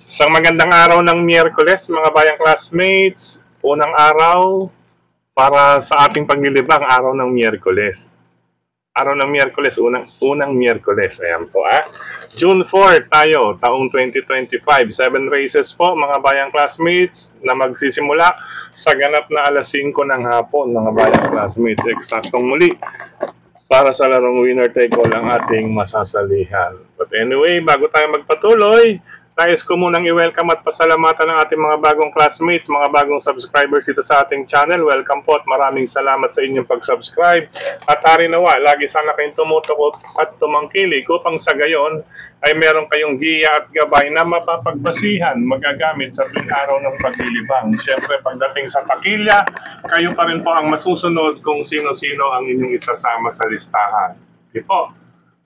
Isang magandang araw ng Miyerkules, mga bayang classmates. Unang araw para sa ating paglilibang, araw ng Miyerkules. Araw ng Miyerkules, unang Miyerkules. Ayan po June 4 tayo, taong 2025. 7 races po, mga bayang classmates, na magsisimula sa ganap na alas 5 ng hapon, mga bayang classmates. Eksaktong muli para sa larong winner take all ang ating masasalihan. But anyway, bago tayo magpatuloy, nais ko munang i-welcome at pasalamatan ng ating mga bagong classmates, mga bagong subscribers dito sa ating channel. Welcome po at maraming salamat sa inyong pag-subscribe. At hari nawa, lagi sana kayong tumutukot at tumangkilik upang sa gayon ay meron kayong giya at gabay na mapapagbasihan, magagamit sa tuwing araw ng paglilibang. Siyempre, pagdating sa takilya, kayo pa rin po ang masusunod kung sino-sino ang inyong isasama sa listahan. Di po,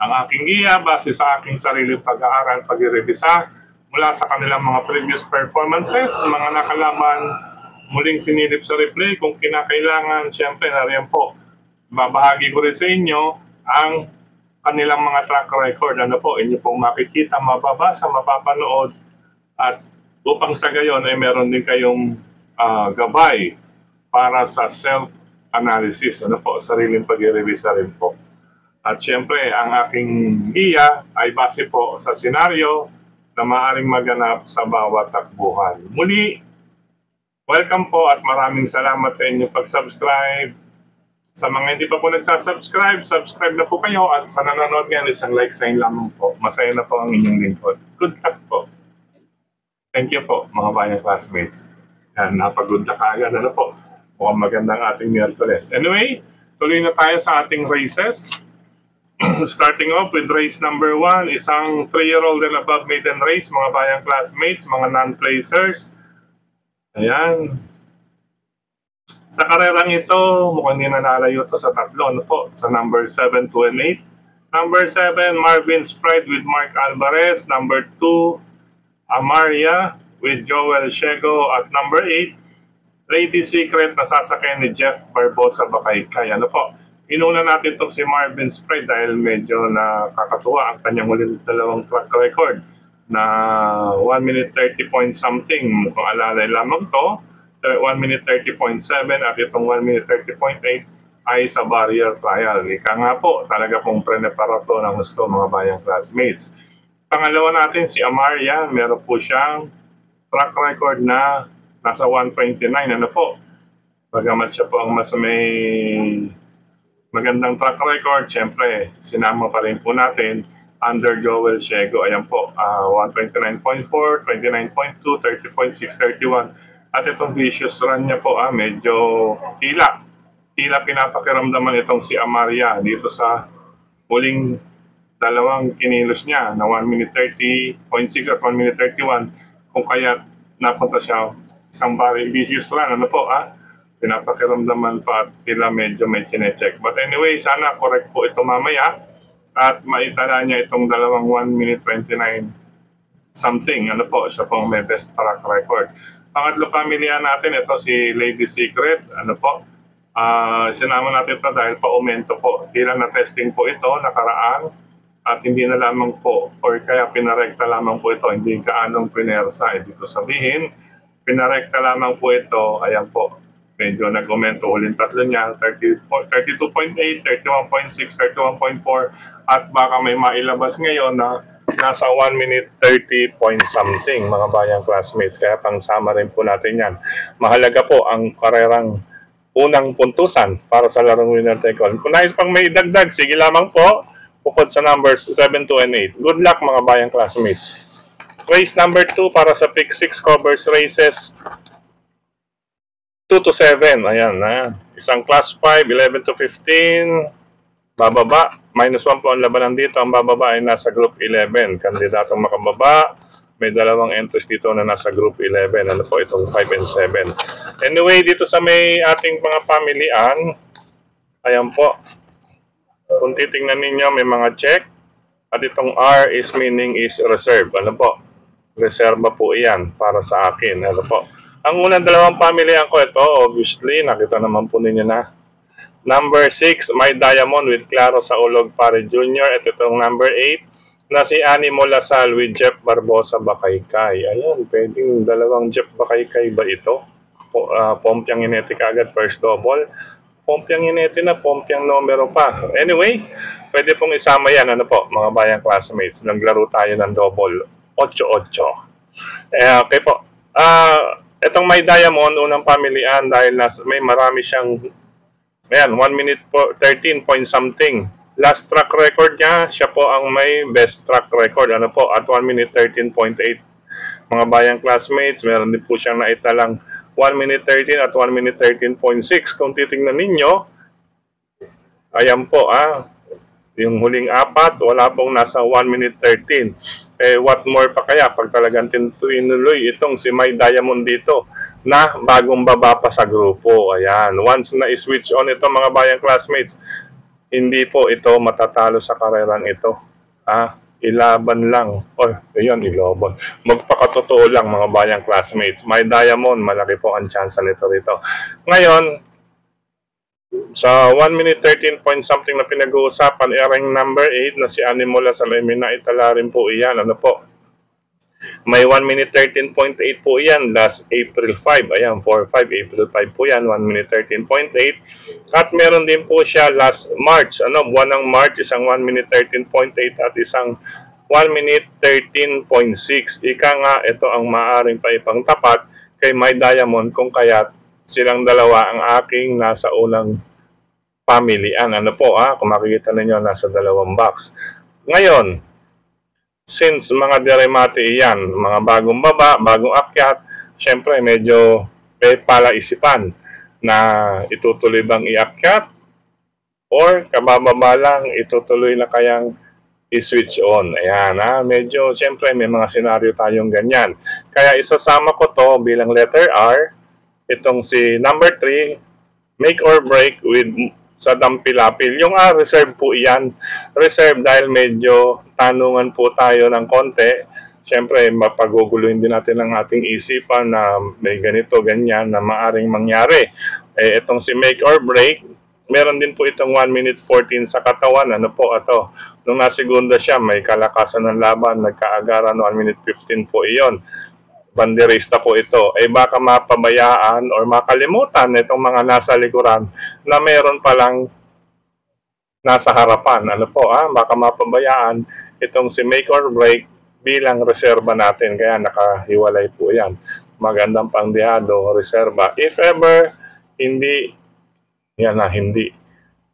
ang aking giya base sa aking sariling pag-aaral, pag-irevisa, mula sa kanilang mga previous performances, mga nakalaban, muling sinilip sa replay kung kinakailangan. Siyempre, nariyan po, babahagi ko rin sa inyo ang kanilang mga track record. Ano po, inyo pong makikita, mababasa, mapapanood, at upang sa gayon ay meron din kayong gabay para sa self-analysis. Ano po, sariling pag-irevisa rin po. At siyempre, ang aking giya ay base po sa senaryo na maaaring maganap sa bawat takbuhan. Muli, welcome po at maraming salamat sa inyong pag-subscribe. Sa mga hindi pa po nagsasubscribe, subscribe na po kayo at sa nanonood ngayon, isang like sign lamang po. Masaya na po ang inyong lingkod. Good luck po. Thank you po, mga bayang classmates. Yan, napag-good luck agad. Ano po? Mukhang magandang ating Miyerkules. Anyway, tuloy na tayo sa ating races. Starting off with race number 1, isang 3-year-old and above maiden race, mga bayang classmates, mga non-placers. Ayan. Sa karerang ito, mukhang hindi nanalayo ito sa tatlo. Ano po? Sa number 7, 2, and 8. Number 7, Marvin's Pride with Mark Alvarez. Number 2, Amaria with Joel Shego. At number 8, Lady Secret na sasakyan ni Jeff Barbosa Bakaykay. Ano po? Inuna natin itong si Marvin's Pride dahil medyo nakakatuwa ang kanyang ulit dalawang track record na 1 minute 30 point something. Kung alalay lamang to, 1 minute 30.7 at itong 1 minute 30.8 ay sa barrier trial. Ika nga po, talaga pong pre-nepara to ng gusto, mga bayang classmates. Pangalawa natin si Amaria, meron po siyang track record na nasa 129. Ano po? Bagamat siya po ang mas may magandang track record, siyempre, sinama pa rin po natin under Joel Shego. Ayan po, 129.4, 29.2, 30.6, 31. At itong vicious run niya po, medyo tila pinapakiramdaman itong si Amaria dito sa huling dalawang kinilos niya na 1 minute 30.6 at 1 minute 31. Kung kaya napunta siya isang vicious run, ano po, pinapakiramdaman pa at tila medyo may chinecheck. But anyway, sana correct po ito mamaya at maitala niya itong dalawang 1 minute 29 something. Ano po, siya pong may best track record. Pangatlo pamilya natin, ito si Lady Secret. Ano po, sinama natin ito dahil pa-aumento po. Tila na testing po ito, nakaraan, at hindi na lamang po, or kaya pinarekta lamang po ito, hindi kaanong pinersa. Ibig ko sabihin, pinarekta lamang po ito, ayan po, medyo nag-aumento ulit tatlo niya, 32.8, 31.6, 31.4, at baka may mailabas ngayon na nasa 1 minute 30 point something, mga bayang classmates. Kaya pangsama rin po natin yan. Mahalaga po ang karerang unang puntusan para sa larong winner take all. Kung nais pang may dagdag, sige lamang po, bukod sa numbers 7, 2, and 8. Good luck, mga bayang classmates. Race number 2 para sa pick 6 covers races 2 to 7. Ayan. Isang class 5, 11 to 15. Bababa. -1 po ang labanan dito. Ang bababa ay nasa group 11. Kandidatong makababa. May dalawang entries dito na nasa group 11. Ano po itong 5 and 7. Anyway, dito sa may ating mga pamilian, ayan po. Kung titingnan ninyo, may mga check. At itong R is meaning is reserve. Ano po? Reserva po iyan para sa akin. Ano po? Ang unang dalawang pamilya ko ito, obviously, nakita naman po ninyo na. Number 6, My Diamond with Claro Saulog Pare Jr. At itong number 8, na si Animo Lasal with Jeff Barbosa Bakaykay. Ayan, pwedeng dalawang Jeff Bakaykay ba ito? Pompiang Inete kaagad, first double. Pompiang Inete na, Pompiang numero pa. Anyway, pwede pong isama yan. Ano po, mga bayang classmates. Naglaro tayo ng double. 8-8. Okay po. Itong may diamond, unang pamilian dahil may marami siyang, ayan, 1 minute po, 13 point something. Last track record niya, siya po ang may best track record. Ano po, at 1 minute 13.8. Mga bayang classmates, meron din po siyang naitalang 1 minute 13 at 1 minute 13.6. Kung titingnan ninyo, ayan po, yung huling apat, wala pong nasa 1 minute 13. What more pa kaya pag talagang tinuloy itong si May Diamond dito na bagong baba pa sa grupo. Ayan, once na i-switch on ito mga bayang classmates, hindi po ito matatalo sa karerang ito. Ilaban lang. Ayun, ilaban. Magpakatotoo lang mga bayang classmates. May Diamond, malaki po ang chance nito rito. Ngayon, sa 1 minute 13 point something na pinag-uusapan, rank number 8 na si Animo Lasal, may naitala rin po iyan. Ano po? May 1 minute 13.8 po yan, last April 5. Ayan, 4-5, April 5 po yan, 1 minute 13.8. At meron din po siya last March. Buwan ng March, isang 1 minute 13.8 at isang 1 minute 13.6. Ika nga, ito ang maaaring paipang tapat kay May Diamond kung kaya silang dalawa ang aking nasa unang pamilian. Ano po, kung makikita ninyo, nasa dalawang box. Ngayon, since mga deremate yan, mga bagong baba, bagong akyat, syempre medyo may palaisipan na itutuloy bang iakyat or kabababa lang itutuloy na kayang i-switch on. Ayan, medyo syempre may mga senaryo tayong ganyan. Kaya isasama ko to bilang letter R, itong si number 3, make or break with sa dampilapil. Yung reserve po iyan. Reserve dahil medyo tanungan po tayo ng konti. Siyempre, mapaguguluhin din natin ang ating isipan na may ganito, ganyan na maaring mangyari. Itong si make or break, meron din po itong 1 minute 14 sa katawan. Ano po ito? Nung nasegunda siya, may kalakasan ng laban, nagkaagaran, 1 minute 15 po iyon. Banderista po ito, baka mapabayaan or makalimutan itong mga nasa likuran na meron palang nasa harapan. Ano po, baka mapabayaan itong si make or break bilang reserba natin. Kaya nakahiwalay po yan. Magandang pangdihado, reserba. If ever, hindi, yan na, hindi.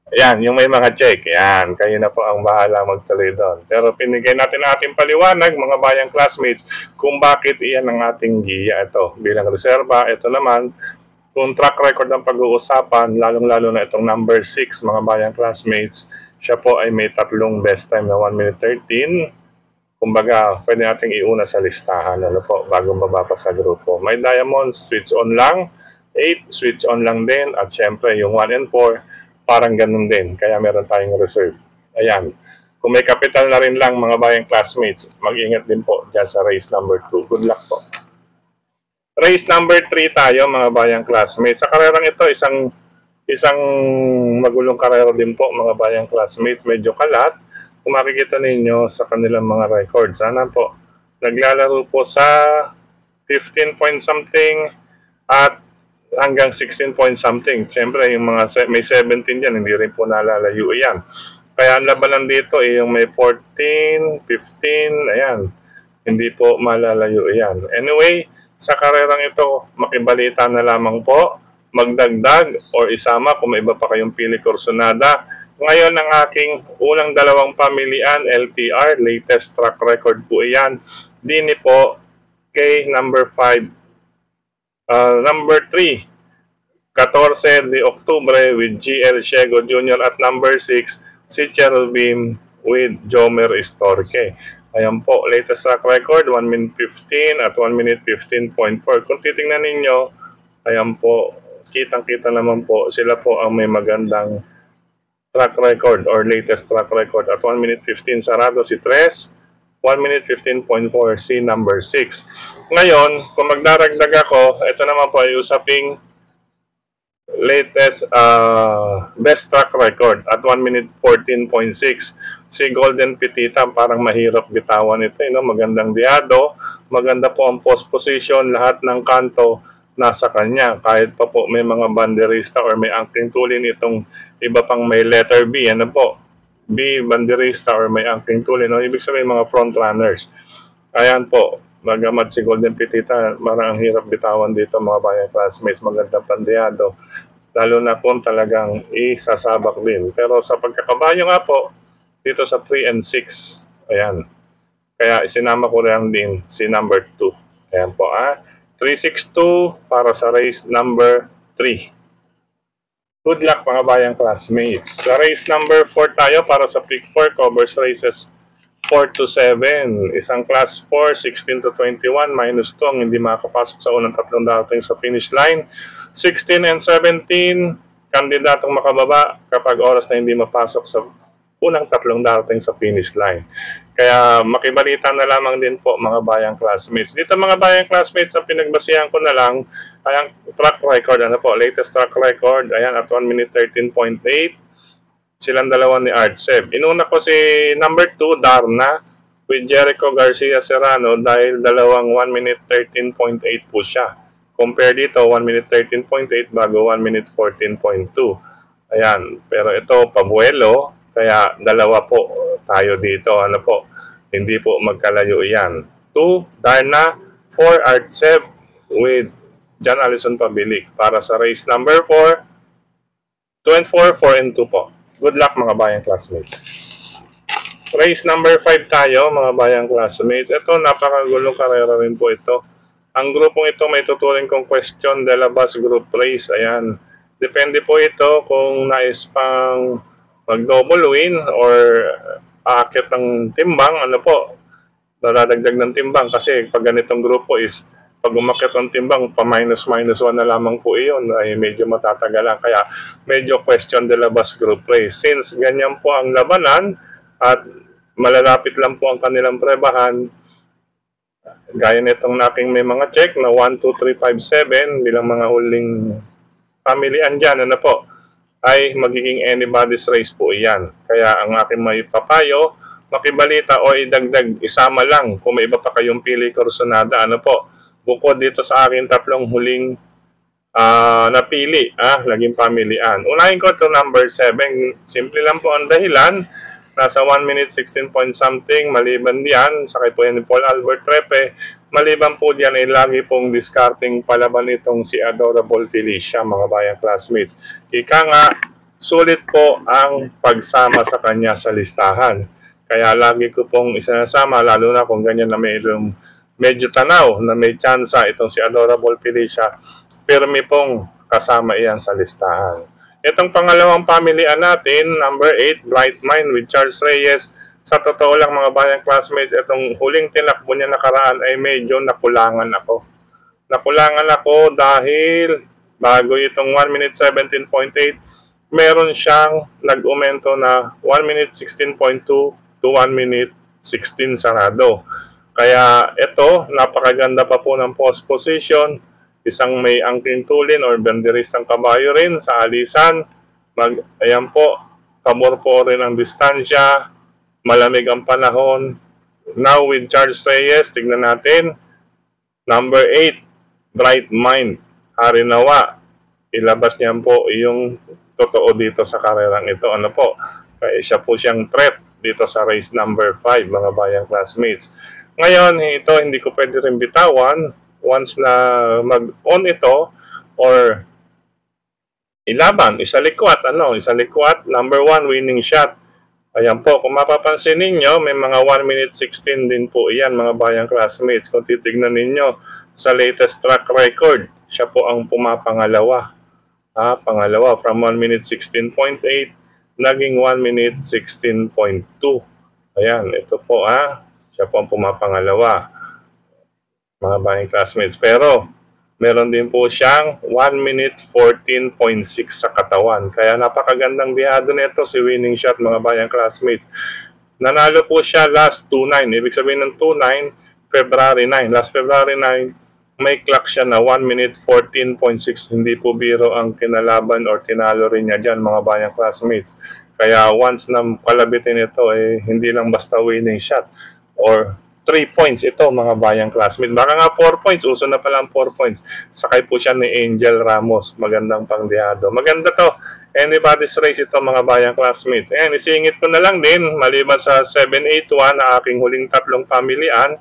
Yan, yung may mga check, yan, kayo na po ang bahala magtuloy doon. Pero pinigay natin ang ating paliwanag, mga bayang classmates, kung bakit iyan ang ating giya ito. Bilang reserva, ito naman, kung track record ang pag-uusapan, lalong-lalo na itong number 6, mga bayang classmates, siya po ay may tatlong best time na 1 minute 13. Kumbaga, pwede nating iuna sa listahan, ano po, bago mababa sa grupo. May Diamond, switch on lang, 8, switch on lang din, at syempre yung 1 and 4, parang ganun din. Kaya meron tayong reserve. Ayan. Kung may capital na rin lang mga bayang classmates, mag-ingat din po dyan sa race number 2. Good luck po. Race number 3 tayo mga bayang classmates. Sa karerang ito, isang magulong karera din po mga bayang classmates. Medyo kalat. Kung makikita ninyo sa kanilang mga records. Sana po. Naglalaro po sa 15 point something at hanggang 16 point something. Siyempre, yung mga may 17 yan, hindi rin po nalalayo yan. Kaya ang labanan dito yung may 14, 15, ayan. Hindi po malalayo yan. Anyway, sa karerang ito, makibalita na lamang po, magdagdag o isama kung may iba pa kayong pili kursonada. Ngayon, ang aking unang dalawang pamilian, LTR, latest track record po iyan. Dini po kay number 5, number 3, 14 de Octubre with GL Ciego Jr. at number 6, si Cherubim with Jomer Estorque. Ayan po, latest track record, 1 minute 15 at 1 minute 15.4. Kung titingnan ninyo, ayan po, kitang-kita naman po, sila po ang may magandang track record or latest track record. At 1 minute 15 sarado si Tres, 1 minute 15.4 si number 6. Ngayon, kung magdaragdag ako, ito naman po ay usaping latest best track record at 1 minute 14.6. Si Golden Pitita, parang mahirap bitawan ito. No? Magandang diado, maganda po ang post position, lahat ng kanto nasa kanya. Kahit pa po may mga banderista or may angking tulin itong iba pang may letter B. Ano po? B, banderista or may angking tulin. No? Ibig sabihin mga front runners. Ayan po. Magamat si Golden Pitita, marang ang hirap bitawan dito mga bayan classmates. Magandang pandiado. Lalo na kung talagang isasabak din. Pero sa pagkakabayo nga po, dito sa 3 and 6. Ayan. Kaya isinama ko lang din si number 2. Ayan po 362 para sa race number 3. Good luck mga bayang classmates. Sa race number 4 tayo para sa pick 4 covers races 4 to 7. Isang class 4, 16 to 21, minus 2 ang hindi makapasok sa unang tatlong dating sa finish line. 16 and 17, kandidatong makababa kapag oras na hindi mapasok sa unang tatlong dating sa finish line. Kaya makibalita na lamang din po mga bayang classmates. Dito mga bayang classmates, ang pinagbasihan ko na lang ay ang track record. Ano po, latest track record, ayan at 1 minute 13.8. Silang dalawa ni Artseb. Inuna ko si number 2, Darna, with Jericho Garcia Serrano dahil dalawang 1 minute 13.8 po siya. Compare dito, 1 minute 13.8 bago 1 minute 14.2. Ayan, pero ito, pabuelo, kaya dalawa po tayo dito. Ano po, hindi po magkalayo yan. 2, Darna, 4, Artseb with John Allison Pabilik. Para sa race number 4, 2 and 4, 4 and 2 po. Good luck mga bayang classmates. Race number 5 tayo mga bayang classmates. Ito, napakagulong karera rin po ito. Ang grupong ito may tuturing kong question de la bus group race. Ayan. Depende po ito kung nais pang mag-double win or aakit ng timbang. Ano po, dadagdag ng timbang kasi pag ganitong grupo is pag umakit ng timbang, pa-minus 1 na lamang po iyon ay medyo matatagalan. Kaya medyo question de la bus group race. Since ganyan po ang labanan at malalapit lang po ang kanilang prebahan, gaya nitong naking may mga check na 1, 2, 3, 5, 7 bilang mga huling pamilian dyan, ano po, ay magiging anybody's race po iyan. Kaya ang aking may papayo, makibalita o idagdag, isama lang kung may iba pa kayong pili kursonada, ano po, bukod dito sa aking tatlong huling napili, laging pamilian. Unahin ko ito number 7, simple lang po ang dahilan, nasa 1 minute 16 point something, maliban diyan, sakay po yan ni Paul Albert Trepe, maliban po diyan ay lagi pong discarding palaban itong si Adorable Felicia, mga bayang classmates. Ika nga, sulit po ang pagsama sa kanya sa listahan. Kaya lagi ko pong isinasama, lalo na kung ganyan na mayroong medyo tanaw na may tsansa itong si Adorable Felicia, pirmi pong kasama iyan sa listahan. Itong pangalawang pamilian natin, number 8, Bright Mind with Charles Reyes. Sa totoo lang mga bayang classmates, itong huling tinakbo niya nakaraan ay medyo nakulangan ako. Nakulangan ako dahil bago itong 1 minute 17.8, meron siyang nag-umento na 1 minute 16.2 to 1 minute 16 sarado. Kaya ito, napakaganda pa po ng post position. Isang may angking tulin or banderistang kabayo rin sa alisan. Ayan po, pabor po rin ang distansya, malamig ang panahon. Now with Charles Reyes, tignan natin. Number 8, Bright Mind, Harinawa. Ilabas niya po yung totoo dito sa karerang ito. Ano po? Kaya siya po siyang threat dito sa race number 5, mga bayang classmates. Ngayon, ito hindi ko pwede rin bitawan. Once na mag-on ito or ilaban, isalikwat, number 1 winning shot. Ayan po, kung mapapansin ninyo, may mga 1 minute 16 din po iyan mga bayang classmates. Kung titignan ninyo sa latest track record, siya po ang pumapangalawa. Pangalawa, from 1 minute 16.8, naging 1 minute 16.2. Ayan, ito po siya po ang pumapangalawa. Mga bayang classmates. Pero, meron din po siyang 1 minute 14.6 sa katawan. Kaya napakagandang bihado nito si winning shot mga bayang classmates. Nanalo po siya last 2-9. Ibig sabihin ng 2-9, February 9. Last February 9, may clock siya na 1 minute 14.6. Hindi po biro ang kinalaban or tinalo rin niya dyan mga bayang classmates. Kaya once na kalabitin ito, hindi lang basta winning shot or 3 points ito mga bayang classmates. Baka nga 4 points, uso na pala ang 4 points. Sakay po siya ni Angel Ramos, magandang pangdihado. Maganda to, anybody's race ito mga bayang classmates. Ayan, isingit ko na lang din, maliban sa 781 na aking huling tatlong pamilian,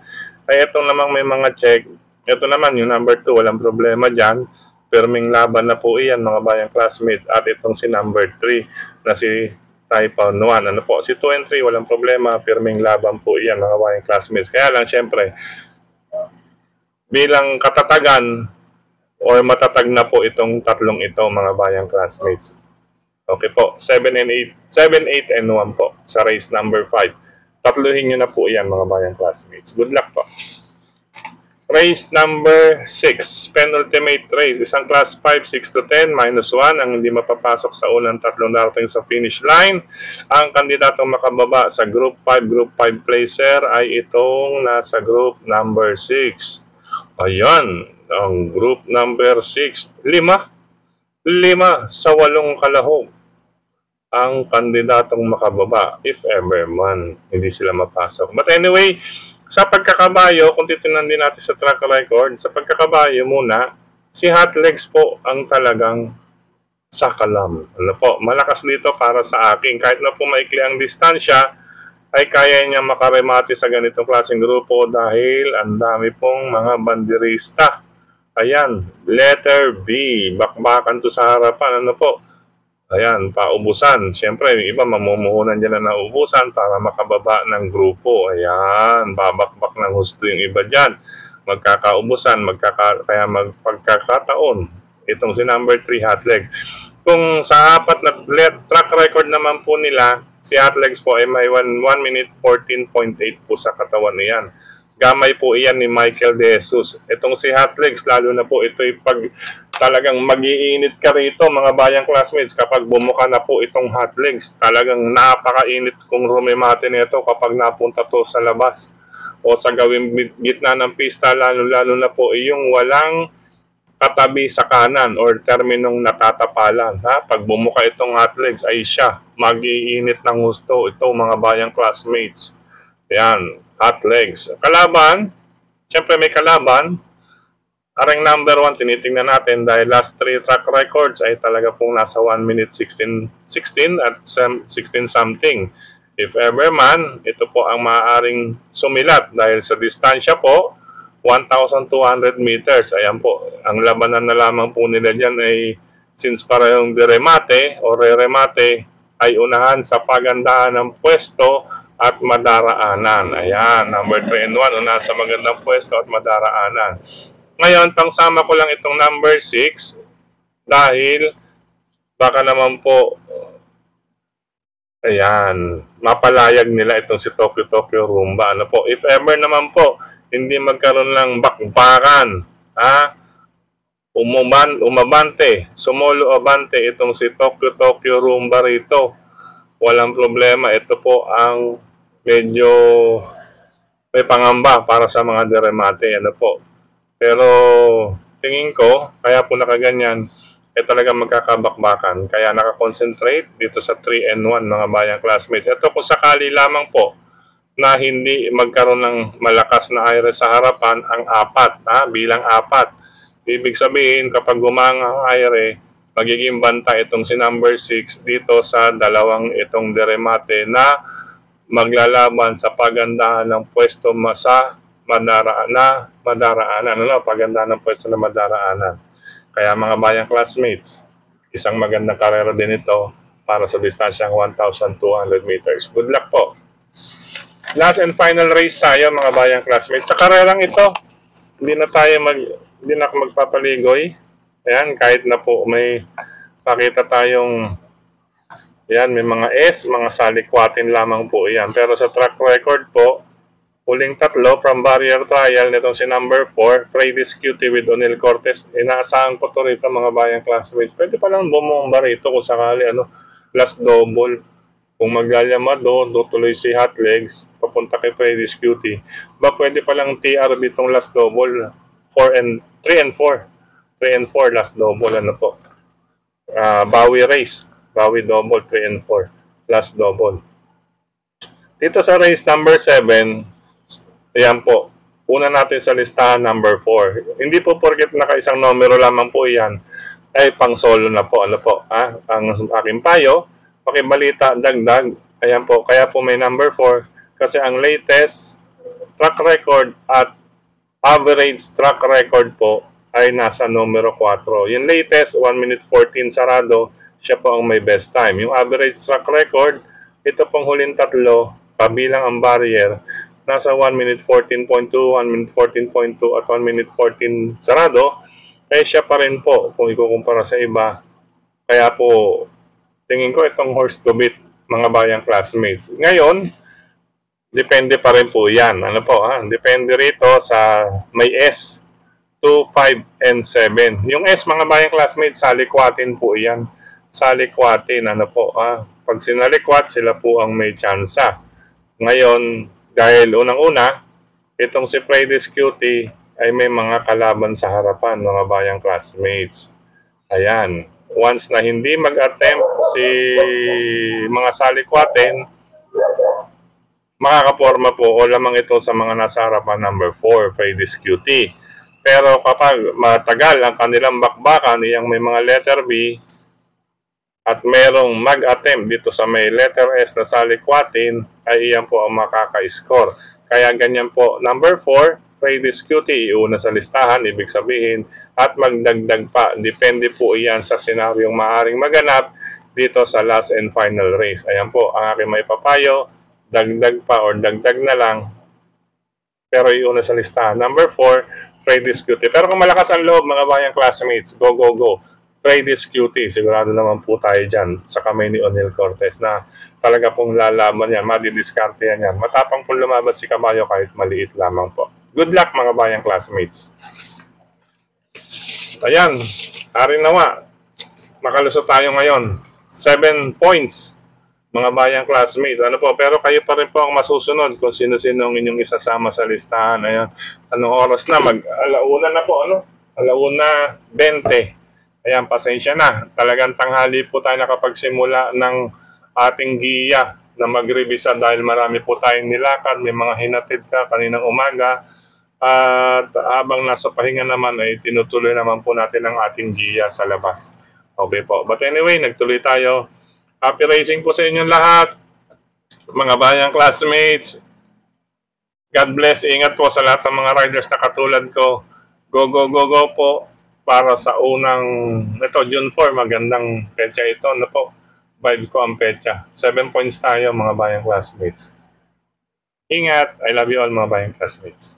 ay ito namang may mga check. Ito naman yung number 2, walang problema dyan. Perming laban na po iyan mga bayang classmates. At itong si number 3 na si Type 1. Ano po, si 2 and 3, walang problema. Pirming laban po iyan mga bayang classmates. Kaya lang, syempre, bilang katatagan or matatag na po itong tatlong ito mga bayang classmates. Okay po, 7 and 8, 7, 8 and 1 po sa race number 5. Tatluhin nyo na po iyan mga bayang classmates. Good luck po. Race number 6, penultimate race. Isang class 5, 6 to 10, minus 1. Ang hindi mapapasok sa unang tatlong darating sa finish line. Ang kandidatong makababa sa group 5, group 5 placer ay itong nasa group number 6. Ayan, ang group number 6. 5 sa 8 kalahok. Ang kandidatong makababa, if ever man, hindi sila mapasok. But anyway, sa pagkakabayo, kung titignan din natin sa track record, sa pagkakabayo muna, si Hot Legs po ang talagang sakalam. Ano po, malakas dito para sa akin. Kahit na po maikli ang distansya, ay kaya niya makaremate sa ganitong klaseng grupo dahil ang dami pong mga bandirista. Ayan, letter B, bakbakan to sa harapan. Ano po? Ayan, paubusan. Siyempre, yung iba mamumuhunan dyan na naubusan para makababa ng grupo. Ayan, babakbak ng husto yung iba dyan. Magkakaubusan, kaya magpagkakataon. Itong si number 3, Hot Legs. Kung sa apat na track record naman po nila, si Hot Legs po ay may 1 minute 14.8 po sa katawan niyan. Gamay po iyan ni Michael De Jesus. Itong si Hot Legs, lalo na po ito'y pag talagang mag-iinit ka rito mga bayang classmates kapag bumuka na po itong Hot Legs. Talagang napakainit kung rumemate nito kapag napunta to sa labas o sa gawing gitna ng pista, lalo na po yung walang katabi sa kanan or terminong natatapalan. Pag bumuka itong Hot Legs ay siya mag-iinit ng gusto ito mga bayang classmates. Yan, Hot Legs. Kalaban, siyempre may kalaban. Arang number 1, tinitingnan natin dahil last 3 track records ay talaga pong nasa 1 minute 16 at 16 something. If ever man, ito po ang maaaring sumilat dahil sa distansya po, 1,200 meters. Ayan po, ang labanan na lamang po nila dyan ay since parehong diremate o re-remate ay unahan sa pagandahan ng pwesto at madaraanan. Ayan, number 3 and 1, unahan sa magandang pwesto at madaraanan. Ngayon, pangsama ko lang itong number 6 dahil baka naman po, ayan, mapalayag nila itong si Tokyo Rumba. Ano po, if ever naman po, hindi magkaroon ng bakbakan, umabante, sumolo abante itong si Tokyo Rumba rito. Walang problema, ito po ang medyo may pangamba para sa mga deremate. Ano po. Pero tingin ko, kaya po nakaganyan, talaga magkakabakbakan. Kaya nakakonsentrate dito sa 3 and 1 mga bayang classmates. Ito kung sakali lamang po na hindi magkaroon ng malakas na aire sa harapan, ang 4, bilang 4. Ibig sabihin, kapag gumang ang aire, magiging banta itong si number 6 dito sa dalawang itong deremate na maglalaban sa pagandahan ng pwesto sa madaraanan. Paganda ng pwesto na madaraanan. Kaya mga bayang classmates, isang magandang karera din ito para sa distansyang 1,200 meters. Good luck po. Last and final race tayo mga bayang classmates. Sa karerang ito, hindi na ako magpapaligoy. Ayan, kahit na po may pakita tayong may mga S, mga salikwatin lamang po yan. Pero sa track record po, huling 3 from barrier trial nitong si number 4, Prades QT with O'Neil Cortez. Inaasahan ko to rito mga bayang classmates. Pwede pa lang bumomba rito kung sakali last double. Kung maglalamado, tuloy si Hot Legs, papunta kay Prades QT. Pwede pa lang TRB itong last double, 3 and 4 last double. Bawi race, Bawi double, 3 and 4. last double. Dito sa race number 7, ayan po, una natin sa listahan number 4. Hindi po porket naka-isang numero lamang po yan, ay pang solo na po. Ano po? Ang aking payo, pakibalita, dagdag. Ayan po, kaya po may number 4 kasi ang latest track record at average track record po ay nasa numero 4. Yung latest, 1 minute 14 sarado, siya po ang may best time. Yung average track record, ito pong huling tatlo, kabilang ang barrier, nasa 1 minute 14.2, 1 minute 14.2 at 1 minute 14 sarado, eh siya pa rin po kung ikukumpara sa iba. Kaya po, tingin ko itong horse to beat, mga bayang classmates. Ngayon, depende pa rin po yan. Ano po, depende rito sa may S, 2, 5, and 7. Yung S, mga bayang classmates, salikwatin po yan. Salikwatin, ano po, pag sinalikwat, sila po ang may tsansa. Ngayon, dahil unang-una, itong si Prades Cutie ay may mga kalaban sa harapan, mga bayang classmates. Ayan. Once na hindi mag-attempt si mga salikwatin, makakaporma po o lamang ito sa mga nasa harapan number 4, Prades Cutie. Pero kapag matagal ang kanilang bakbakan, iyang may mga letter B, at merong mag-attempt dito sa may letter S na salikwatin, ay iyan po ang makaka-score. Kaya ganyan po, number 4, Prades Cutie, iuna sa listahan, ibig sabihin, at magdagdag pa. Depende po iyan sa senaryong maaaring maganap dito sa last and final race. Ayan po, ang aking may papayo, dagdag pa or dagdag na lang, pero iuna sa listahan. Number 4, Prades Cutie. Pero kung malakas ang loob, mga bayang classmates, go, go, go. Prades Cutie, sigurado naman po tayo dyan sa kamay ni O'Neil Cortez na talaga pong lalaban yan, madidiskarte yan. Matapang pong lumabas si Caballo kahit maliit lamang po. Good luck mga bayang classmates. Ayan, aring nawa. Makalusot tayo ngayon. 7 points, mga bayang classmates. Ano po, pero kayo pa rin po ang masusunod kung sino-sino ang inyong isasama sa listahan. Ayan, anong oras na? Alauna na po, ano? Alauna 20. Ayan, pasensya na. Talagang tanghali po tayo nakapagsimula ng ating giya na magrevisa dahil marami po tayong nilakad. May mga hinatid ka kaninang umaga. At habang nasa pahinga naman ay tinutuloy naman po natin ang ating giya sa labas. Okay po. But anyway, nagtuloy tayo. Happy racing po sa inyong lahat. Mga bayang classmates. God bless. Ingat po sa lahat ng mga riders na katulad ko. Go, go, go, go po. Para sa unang, ito, June 4, magandang petsa ito. Ano po? Vibe ko ang petsa. 7 points tayo, mga bayang classmates. Ingat. I love you all, mga bayang classmates.